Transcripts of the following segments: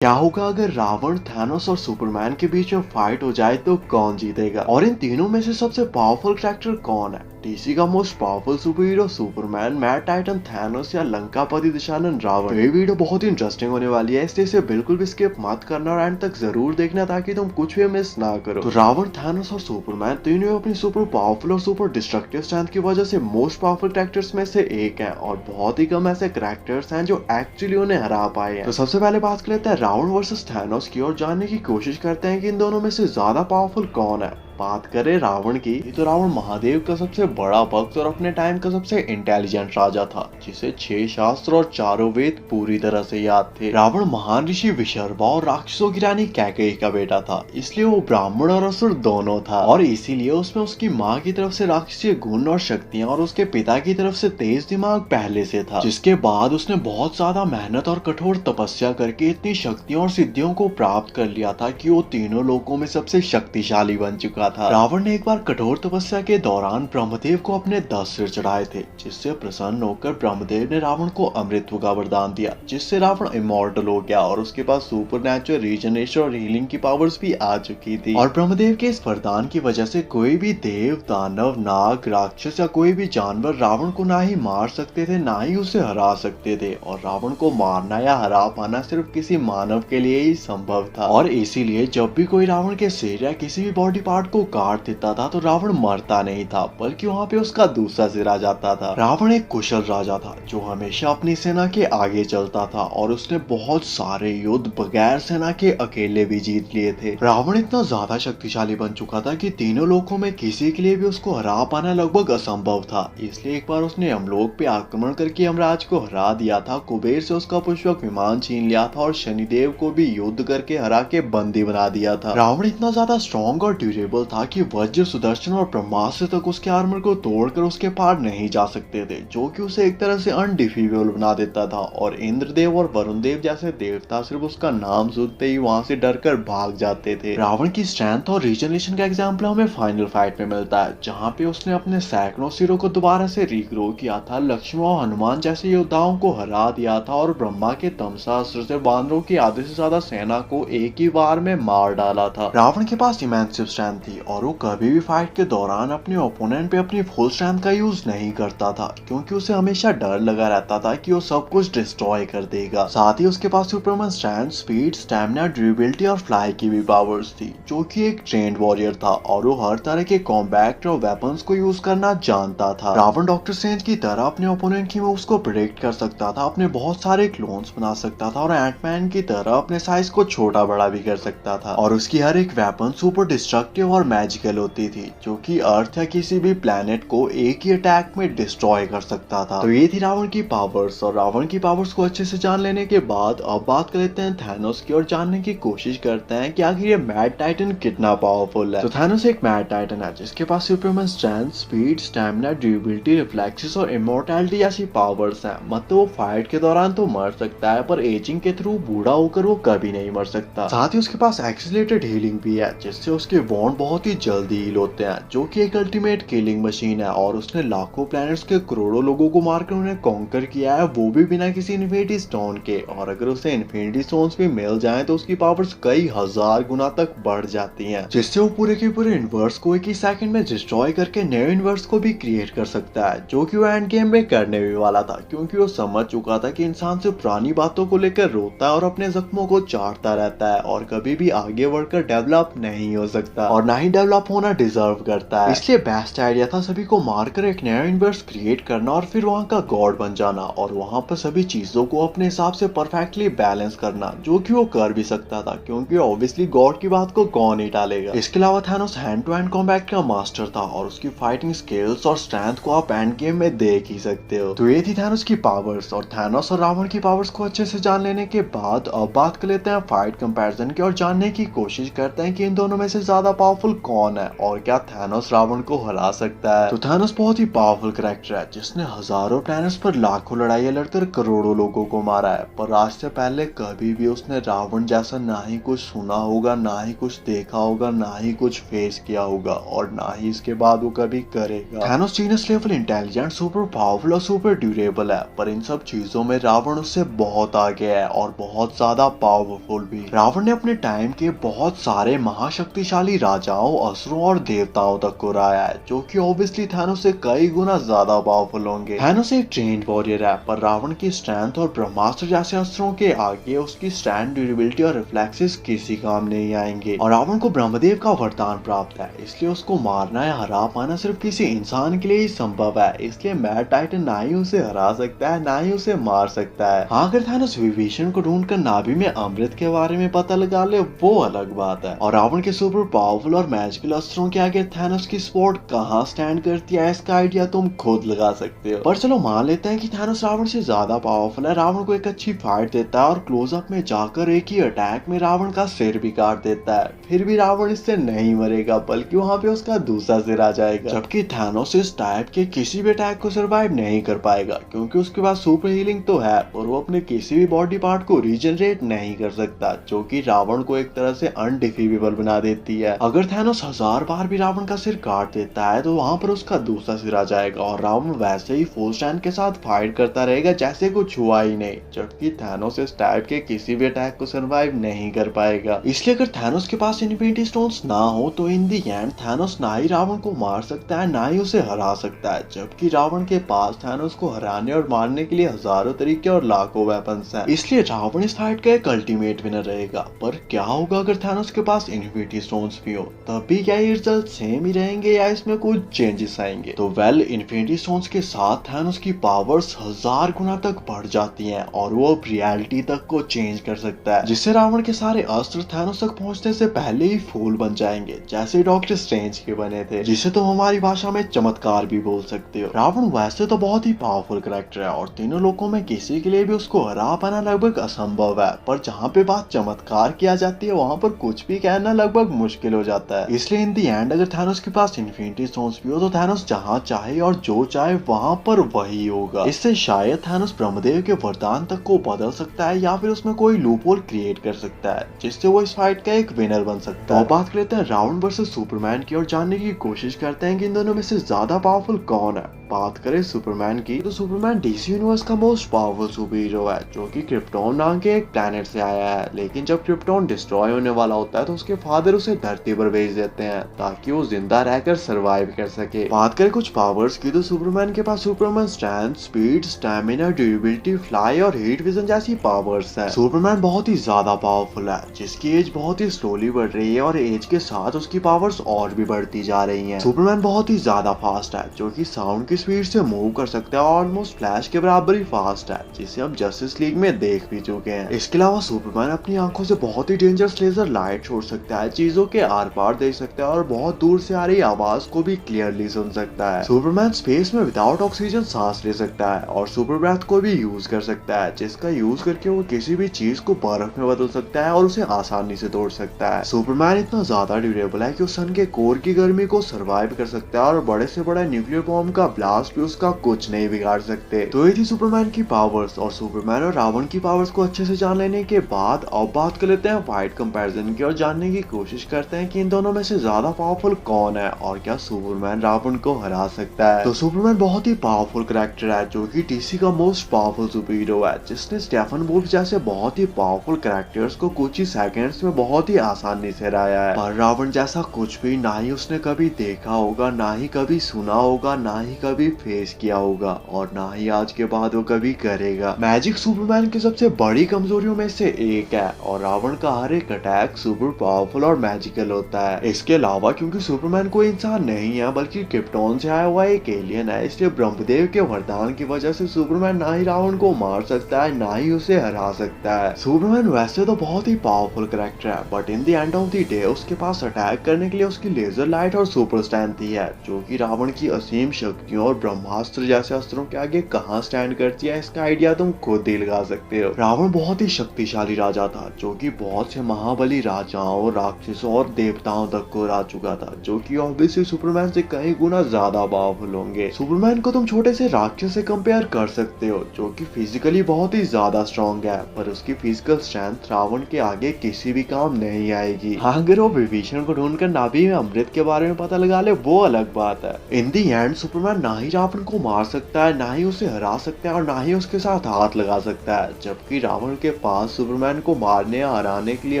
क्या होगा अगर रावण, थैनोस और सुपरमैन के बीच में फाइट हो जाए तो कौन जीतेगा? और इन तीनों में से सबसे पावरफुल कैरेक्टर कौन है? डीसी का most powerful super hero Superman, mad Titan Thanos या लंकापति दिशानन रावण? तो ये वीडियो बहुत ही इंटरेस्टिंग होने वाली है, इसलिए इसे बिल्कुल भी स्किप मत करना और एंड तक जरूर देखना ताकि तुम कुछ भी मिस ना करो। तो रावण, थैनोस और सुपरमैन तीनों अपनी सुपर पावरफुल और सुपर डिस्ट्रक्टिव स्ट्रेंथ की वजह से मोस्ट पावरफुल कैरेक्टर्स में से एक है और बहुत ही कम ऐसे कैरेक्टर्स हैं जो एक्चुअली उन्हें हरा पाए हैं। तो सबसे पहले बात कर लेते हैं रावण वर्सेस थैनोस की और जानने की कोशिश करते हैं कि इन दोनों में से ज्यादा पावरफुल कौन है। बात करें रावण की, तो रावण महादेव का सबसे बड़ा भक्त और अपने टाइम का सबसे इंटेलिजेंट राजा था, जिसे 6 शास्त्र और चारों वेद पूरी तरह से याद थे। रावण महान ऋषि विशर्वा और राक्षसों की रानी कैकेयी का बेटा था, इसलिए वो ब्राह्मण और असुर दोनों था और इसीलिए उसमें उसकी माँ की तरफ से राक्षसीय गुण और शक्तियाँ और उसके पिता की तरफ से तेज दिमाग पहले से था, जिसके बाद उसने बहुत ज्यादा मेहनत और कठोर तपस्या करके इतनी शक्तियों और सिद्धियों को प्राप्त कर लिया था कि वो तीनों लोकों में सबसे शक्तिशाली बन चुका था। रावण ने एक बार कठोर तपस्या के दौरान ब्रह्मदेव को अपने 10 सिर चढ़ाए थे, जिससे प्रसन्न होकर ब्रह्मदेव ने रावण को अमृतत्व का वरदान दिया, जिससे रावण इमॉर्टल हो गया और उसके पास सुपर नेचुरल रीजनरेशन और हीलिंग की पावर्स भी आ चुकी थी। और ब्रह्मदेव के इस वरदान की वजह से कोई भी देव, दानव, नाग, राक्षस या कोई भी जानवर रावण को ना ही मार सकते थे ना ही उसे हरा सकते थे। और रावण को मारना या हरा पाना सिर्फ किसी मानव के लिए ही संभव था और इसीलिए जब भी कोई रावण के सिर या किसी भी बॉडी पार्ट को काट देता था तो रावण मरता नहीं था, बल्कि वहाँ पे उसका दूसरा सिर आ जाता था। रावण एक कुशल राजा था जो हमेशा अपनी सेना के आगे चलता था और उसने बहुत सारे युद्ध बगैर सेना के अकेले भी जीत लिए थे। रावण इतना ज्यादा शक्तिशाली बन चुका था कि तीनों लोकों में किसी के लिए भी उसको हरा पाना लगभग असंभव था, इसलिए एक बार उसने यमलोक पे आक्रमण करके यमराज को हरा दिया था, कुबेर से उसका पुष्पक विमान छीन लिया था और शनिदेव को भी युद्ध करके हरा के बंदी बना दिया था। रावण इतना ज्यादा स्ट्रॉन्ग और ड्यूरेबल था कि वज्र, सुदर्शन और ब्रह्मास्त्र तक उसके आर्मर को तोड़कर उसके पार नहीं जा सकते थे, जो कि उसे एक तरह से अनडिफीटेबल बना देता था। और इंद्रदेव और वरुण देव जैसे देवता सिर्फ उसका नाम सुनते ही वहां से डरकर भाग जाते थे। रावण की स्ट्रेंथ और रीजनरेशन का एग्जाम्पल हमें फाइनल फाइट में मिलता है, जहाँ पे उसने अपने सैकड़ों सिरों को दोबारा से रीग्रो किया था, लक्ष्मण और हनुमान जैसे योद्धाओं को हरा दिया था और ब्रह्मा के तमसा अस्त्र से बानरों की आधे से ज्यादा सेना को एक ही बार में मार डाला था। रावण के पास इमेंसिव स्ट्रेंथ थी और वो कभी भी फाइट के दौरान अपने ओपोनेंट पे अपनी फुल स्ट्रेंथ का यूज नहीं करता था, क्योंकि उसे हमेशा डर लगा रहता था कि वो सब कुछ डिस्ट्रॉय कर देगा। साथ ही उसके पास Superman strength, speed, stamina, durability और फ्लाई की भी पावर्स थी, जो कि एक ट्रेन्ड वॉरियर था और वो हर तरह के कॉम्बैट और वेपन्स को यूज करना जानता था। रावण डॉक्टर स्ट्रेंज की तरह अपने ओपोनेंट की मूव्स को प्रेडिक्ट कर सकता था, अपने बहुत सारे क्लोन्स बना सकता था और एंटमैन की तरह अपने साइज को छोटा बड़ा भी कर सकता था। और उसकी हर एक वेपन सुपर डिस्ट्रक्टिव और मैजिकल होती थी, जो कि अर्थ या किसी भी प्लेनेट को एक ही अटैक में डिस्ट्रॉय कर सकता था। तो ये थी रावण की पावर्स। और रावण की पावर्स को अच्छे से जान लेने के बाद अब बात कर लेते हैं थैनोस की और जानने की कोशिश करते हैं कि आखिर ये मैड टाइटन कितना पावरफुल है। तो थैनोस एक मैड टाइटन है जिसके पास Superman strength, speed, stamina, durability, reflexes और इमॉर्टैलिटी जैसी पावर्स हैं। मतलब वो फाइट के दौरान तो मर सकता है, पर एजिंग के थ्रू बूढ़ा होकर वो कभी नहीं मर सकता। साथ ही उसके पास एक्सीलरेटेड हीलिंग भी है, जिससे उसके वॉन्ड बहुत ही जल्दी हील होते हैं, जो कि एक अल्टीमेट किलिंग मशीन है। और उसने लाखों प्लैनेट्स के करोड़ों लोगों को मारकर उन्हें कॉन्कर किया है, वो भी बिना किसी इन्फिनिटी स्टोन के। और अगर उसे इन्फिनिटी स्टोन्स भी मिल जाएं तो उसकी पावर्स कई हजार गुना तक बढ़ जाती हैं, जिससे वो पूरे के पूरे यूनिवर्स को एक ही सेकंड में डिस्ट्रॉय करके नए यूनिवर्स को भी क्रिएट कर सकता है, जो कि वो एंड गेम में करने भी वाला था, क्योंकि वो समझ चुका था कि इंसान से पुरानी बातों को लेकर रोता है और अपने जख्मों को चाटता रहता है और कभी भी आगे बढ़कर डेवलप नहीं हो सकता और ना ही डेवलप होना डिजर्व करता है। इसलिए बेस्ट आइडिया था सभी को मारकर एक नया यूनिवर्स क्रिएट करना और फिर वहाँ का गॉड बन जाना और वहाँ पर सभी चीजों को अपने हिसाब से परफेक्टली बैलेंस करना, जो कि वो कर भी सकता था, क्योंकि ऑब्वियसली गॉड की बात को कौन ही टालेगा। इसके अलावा Thanos hand to hand combat का मास्टर था और उसकी फाइटिंग स्किल्स और स्ट्रेंथ को आप एंड गेम में देख ही सकते हो। तो ये थी थैनोस की पावर्स। और थैनोस और रावण की पावर्स को अच्छे से जान लेने के बाद अब बात कर लेते हैं फाइट कंपैरिजन की और जानने की कोशिश करते हैं कि इन दोनों में से ज्यादा पावरफुल पावरफुल कौन है और क्या थैनोस रावण को हरा सकता है? तो थैनोस बहुत ही पावरफुल कैरेक्टर है जिसने हजारों प्लैनेट्स पर लाखों लड़ाइयां लड़कर करोड़ों लोगों को मारा है, पर आज से पहले कभी भी उसने रावण जैसा ना ही कुछ सुना होगा, ना ही कुछ देखा होगा, ना ही कुछ फेस किया होगा और ना ही इसके बाद वो कभी करेगा। Thanos genius level intelligent, super powerful और सुपर ड्यूरेबल है, पर इन सब चीजों में रावण उससे बहुत आगे है और बहुत ज्यादा पावरफुल भी। रावण ने अपने टाइम के बहुत सारे महाशक्तिशाली राजाओं, असुरों और देवताओं तक को हराया है, जो कि ऑब्वियसली थैनोस से कई गुना ज्यादा पावरफुल होंगे। थैनोस एक ट्रेन्ड वॉरियर है, पर रावण की स्ट्रेंथ और ब्रह्मास्त्र जैसे अस्त्रों के आगे उसकी स्टैंड, ड्यूरेबिलिटी और रिफ्लेक्सेस किसी काम नहीं आएंगे। और रावण को ब्रह्मदेव का वरदान प्राप्त है, इसलिए उसको मारना या हरा पाना सिर्फ किसी इंसान के लिए ही संभव है। इसलिए मैड टाइटन ना ही उसे हरा सकता है, ना ही उसे मार सकता है। हाँ, अगर थैनोस विभीषण को ढूंढकर नाभि में अमृत के बारे में पता लगा ले, वो अलग बात है। और रावण के सुपर पावरफुल और मैजिकल अस्त्रों के आगे थैनोस की स्पोर्ट कहाँ स्टैंड करती है, इसका आइडिया तुम खुद लगा सकते हो। पर चलो मान लेते हैं कि थैनोस रावण से ज्यादा पावरफुल है, रावण को एक अच्छी फाइट देता है और क्लोजअप में जाकर एक ही अटैक में रावण का सिर भी काट देता है। फिर भी रावण इससे नहीं मरेगा, बल्कि वहाँ पे उसका दूसरा सिर आ जाएगा। जबकि थैनोस इस टाइप के किसी भी अटैक को सर्वाइव नहीं कर पाएगा, क्योंकि उसके पास सुपर हीलिंग तो है और वो अपने किसी भी बॉडी पार्ट को रीजनरेट नहीं कर सकता, जो कि रावण को एक तरह से अनडिफीटेबल बना देती है। अगर थैनोस 1000 बार भी रावण का सिर काट देता है तो वहाँ पर उसका दूसरा सिर आ जाएगा और रावण वैसे ही फुल स्टैंड के साथ फाइट करता रहेगा जैसे कुछ हुआ ही नहीं। जबकि थैनोस इस टाइप के किसी भी अटैक को सर्वाइव नहीं कर पाएगा। इसलिए अगर थैनोस के पास इन्फिनिटी स्टोन्स ना हो तो इन दी एंड थैनोस ना ही रावण को मार सकता है, ना ही उसे हरा सकता है। जबकि रावण के पास थैनोस को हराने और मारने के लिए हजारों तरीके और लाखों वेपन्स हैं। इसलिए रावण इस फाइट का एक अल्टीमेट विनर रहेगा। पर क्या होगा अगर थैनोस के पास इन्फिनिटी स्टोन्स भी हो? तब भी क्या ये रिजल्ट सेम ही रहेंगे या इसमें कुछ चेंजेस आएंगे? तो वेल, इन्फिनिटी स्टोन्स के साथ थैनोस की पावर्स 1000 गुना तक बढ़ जाती हैं और वो अब रियलिटी तक को चेंज कर सकता है, जिससे रावण के सारे अस्त्र थैनोस तक पहुंचने से पहले ही फूल बन जाएंगे, जैसे डॉक्टर स्ट्रेंज के बने थे, जिसे तुम हमारी भाषा में चमत्कार भी बोल सकते हो। रावण वैसे तो बहुत ही पावरफुल कैरेक्टर है और तीनों लोगों में किसी के लिए भी उसको हरा पाना लगभग असंभव है, पर जहाँ पे बात चमत्कार किया जाती है वहाँ पर कुछ भी कहना लगभग मुश्किल हो जाता है। इसलिए इन दी एंड अगर थैनोस के पास इन्फिनिटी स्टोन्स भी हो तो थैनोस जहाँ चाहे और जो चाहे वहाँ पर वही होगा। इससे शायद थैनोस ब्रह्मदेव के वरदान तक को बदल सकता है या फिर उसमें कोई लूपहोल क्रिएट कर सकता है, जिससे वो इस फाइट का एक विनर बन सकता है। तो बात करते हैं रावण वर्सेस सुपरमैन की और जानने की कोशिश करते हैं कि इन दोनों में से ज्यादा पावरफुल कौन है। बात करें सुपरमैन की तो सुपरमैन डीसी यूनिवर्स का मोस्ट पावरफुल सुपर हीरो है, जो कि क्रिप्टोन नाम के एक प्लैनेट से आया है। लेकिन जब क्रिप्टोन डिस्ट्रॉय होने वाला होता है तो उसके फादर उसे धरती पर भेज देते हैं ताकि वो जिंदा रहकर सरवाइव कर सके। बात करें कुछ पावर्स की तो सुपरमैन के पास Superman strength, speed, stamina, durability, fly और हीट विजन जैसी पावर्स है। सुपरमैन बहुत ही ज्यादा पावरफुल है, जिसकी एज बहुत ही स्लोली बढ़ रही है और एज के साथ उसकी पावर्स और भी बढ़ती जा रही है। सुपरमैन बहुत ही ज्यादा फास्ट है, जो कि साउंड की स्पीड से मूव कर सकता है और ऑलमोस्ट फ्लैश के बराबर ही फास्ट है, जिसे हम जस्टिस लीग में देख भी चुके हैं। इसके अलावा सुपरमैन अपनी आंखों से बहुत ही डेंजरस लेजर लाइट छोड़ सकता है, चीजों के आर पार देख सकता है और बहुत दूर से आ रही आवाज को भी क्लियरली सुन सकता है। सुपरमैन स्पेस में विदाउट ऑक्सीजन सांस ले सकता है और सुपर ब्रेथ को भी यूज कर सकता है, जिसका यूज करके वो किसी भी चीज को बर्फ में बदल सकता है और उसे आसानी से तोड़ सकता है। सुपरमैन इतना ज्यादा ड्यूरेबल है कि वो सन के कोर की गर्मी को सर्वाइव कर सकता है और बड़े से बड़ा न्यूक्लियर बॉम्ब का ब्लास्ट भी उसका कुछ नहीं बिगाड़ सकते। तो ये थी सुपरमैन की पावर्स और सुपरमैन और रावण की पावर्स को अच्छे से जान लेने के बाद अब बात कर लेते हैं फाइट कंपैरिजन की और जानने की कोशिश करते हैं कि इन दोनों में से ज्यादा पावरफुल कौन है और क्या सुपरमैन रावण को हरा सकता है। तो सुपरमैन बहुत ही पावरफुल कैरेक्टर है, जो कि डीसी का मोस्ट पावरफुल सुपर हीरो है, जिसने स्टेफन वुल्फ जैसे बहुत ही पावरफुल कैरेक्टर्स को कुछ ही सेकंड्स में बहुत ही आसानी से हराया है। पर रावण जैसा कुछ भी ना ही उसने कभी देखा होगा, ना ही कभी सुना होगा, ना ही कभी फेस किया होगा और ना ही आज के बाद वो कभी करेगा। मैजिक सुपरमैन की सबसे बड़ी कमजोरियों में से एक है और रावण का हर एक अटैक सुपर पावरफुल और मैजिकल होता है। इसके अलावा क्योंकि सुपरमैन कोई इंसान नहीं है बल्कि क्रिप्टोन से आया हुआ एक एलियन है, इसलिए ब्रह्मदेव के वरदान की वजह से सुपरमैन ना ही रावण को मार सकता है, ना ही उसे हरा सकता है। सुपरमैन वैसे तो बहुत ही पावरफुल कैरेक्टर है, but in the end of the day उसके पास अटैक करने के लिए उसकी लेजर लाइट और सुपर स्ट्रेंथ ही है, जो कि रावण की असीम शक्तियों और ब्रह्मास्त्र जैसे अस्त्रों के आगे कहाँ स्टैंड करती है, इसका आइडिया तुम खुद ही लगा सकते हो। रावण बहुत ही शक्तिशाली राजा था जो कि बहुत से महाबली राजाओं, राक्षसों और देवताओं तक को हरा चुका था, जो कि ऑब्वियसली सुपरमैन से कई गुना ज्यादा पावरफुल होंगे। सुपरमैन को तुम छोटे से राक्षस से कंपेयर कर सकते हो जो कि फिजिकली बहुत ही ज्यादा स्ट्रॉन्ग है, पर उसकी फिजिकल स्ट्रेंथ रावण के आगे किसी भी काम नहीं आएगी। हाँ, अगर वो विभीषण को ढूंढकर नाभि में अमृत के बारे में पता लगा ले वो अलग बात है। इन दी एंड सुपरमैन ना ही रावण को मार सकता है, ना ही उसे हरा सकता है और ना ही उसके साथ हाथ लगा सकता है, जबकि रावण के पास सुपरमैन को मारने या हराने के लिए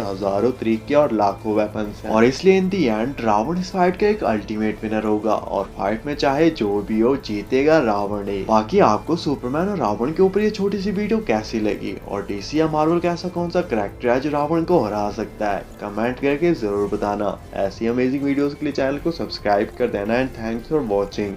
हजारों तरीके और लाखों वेपन्स हैं। और इसलिए इन दी एंड रावण इस फाइट का एक अल्टीमेट विनर होगा और फाइट में चाहे जो भी हो जीतेगा रावण ही। बाकी आपको सुपरमैन और रावण के ऊपर ये छोटी सी वीडियो कैसी लगी और डीसी या मार्वल का ऐसा कौन सा कैरेक्टर है जो रावण को हरा सकता है, कमेंट करके जरूर बताना। ऐसी अमेजिंग वीडियोस के लिए चैनल को सब्सक्राइब कर देना एंड थैंक्स फॉर वॉचिंग।